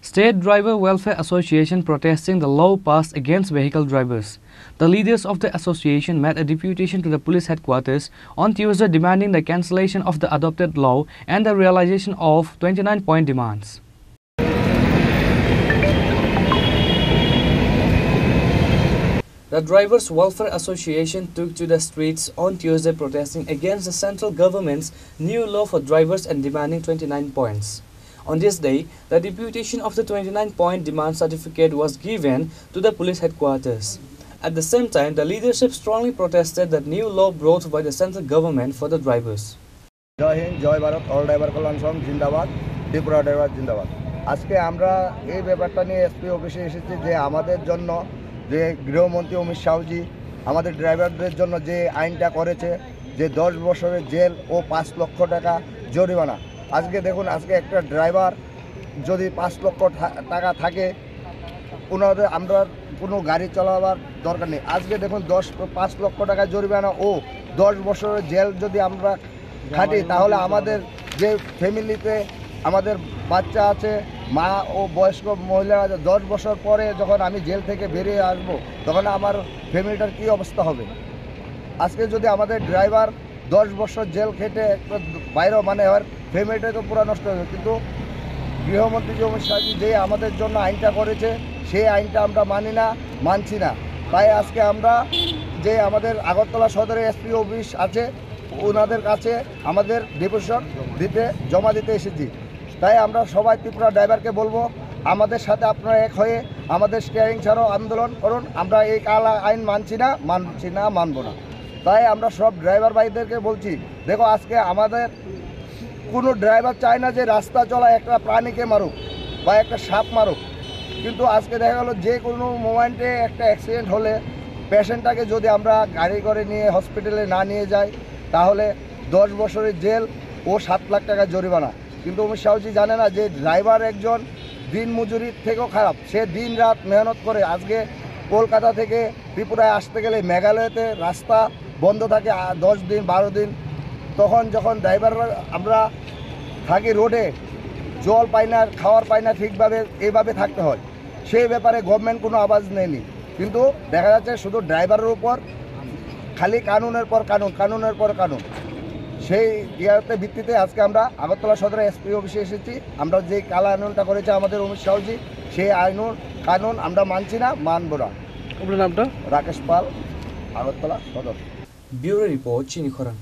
State Driver Welfare Association protesting the law passed against vehicle drivers. The leaders of the association made a deputation to the police headquarters on Tuesday demanding the cancellation of the adopted law and the realization of 29-point demands. The Drivers Welfare Association took to the streets on Tuesday protesting against the central government's new law for drivers and demanding 29 points. On this day, the deputation of the 29-point demand certificate was given to the police headquarters. At the same time, the leadership strongly protested the new law brought by the central government for the drivers. Jai Hind, Jai Bharat, all driver Kalyan Som, Jindabad, Tripura driver Jindabad. আজকে আমরা এই ব্যাপারটা নিয়ে SP অফিসে এসেছি যে আমাদের জন্য যে গৃহমন্ত্রী অমিত শাহজি আমাদের ড্রাইভারদের জন্য যে আইনটা করেছে যে 10 বছরের জেল ও 5 লক্ষ টাকা জরিমানা। আজকে দেখুন আজকে একটা ড্রাইভার যদি 5 লক্ষ টাকা থাকে ওনাদের আমরা কোনো গাড়ি চালাবার দরকার নেই। আজকে দেখুন 5 লক্ষ টাকা জরিমানা ও 10 বছরের জেল যদি আমরা খাটি তাহলে আমাদের যে ফ্যামিলিতে আমাদের বাচ্চা আছে মা ও বয়স্ক মহিলারা 10 বছর পরে যখন আমি জেল থেকে বেরিয়ে আসব তখন আমার ফ্যামিলিটার কী অবস্থা হবে। আজকে যদি আমাদের ড্রাইভার 10 বছর জেল খেটে বাইরেও মানে আর ফ্যামিলিটাকে পুরো নষ্ট হবে। কিন্তু গৃহমন্ত্রী অমিত শাহজি যে আমাদের জন্য আইনটা করেছে সেই আইনটা আমরা মানছি না। তাই আজকে আমরা যে আমাদের আগরতলা সদরে এসপি অফিস আছে ওনাদের কাছে আমাদের ডেপুটেশন জমা দিতে এসেছি। তাই আমরা সবাই ত্রিপুরা ড্রাইভারকে বলবো আমাদের সাথে আপনারা এক হয়ে আমাদের স্টিয়ারিং ছাড়াও আন্দোলন করুন। আমরা এই কালা আইন মানছি না মানব না। তাই আমরা সব ড্রাইভার ভাইদেরকে বলছি দেখো আজকে আমাদের কোনো ড্রাইভার চায় না যে রাস্তা চলা একটা প্রাণীকে মারুক বা একটা সাপ মারুক। কিন্তু আজকে দেখা গেল যে কোনো মোমেন্টে একটা অ্যাক্সিডেন্ট হলে পেশেন্টটাকে যদি আমরা গাড়ি করে নিয়ে হসপিটালে না নিয়ে যাই তাহলে 10 বছরের জেল ও 7 লাখ টাকা জরিমানা। কিন্তু অমিত শাহজি জানে না যে ড্রাইভার একজন দিন মজুরির থেকেও খারাপ। সে দিন রাত মেহনত করে আজকে কলকাতা থেকে ত্রিপুরায় আসতে গেলে মেঘালয়তে রাস্তা বন্ধ থাকে 10 দিন 12 দিন। তখন যখন ড্রাইভাররা আমরা থাকি রোডে জল পাই না খাওয়ার পাই না ঠিকভাবে এইভাবে থাকতে হয়। সেই ব্যাপারে গভর্নমেন্ট কোনো আওয়াজ নেয়নি। কিন্তু দেখা যাচ্ছে শুধু ড্রাইভারের উপর খালি কানুনের পর কানুন। সেই ইয়াতে ভিত্তিতে আজকে আমরা আগরতলা সদরে এসপি অফিসে এসেছি। আমরা যে কালা আইনটা করেছে আমাদের অমিত শাহজি সেই কানুন আমরা মানছি না মানব না। আপনার নামটা? রাকেশ পাল, আগরতলা সদর। ব্যুরো রিপোর্ট, চিনি খরান।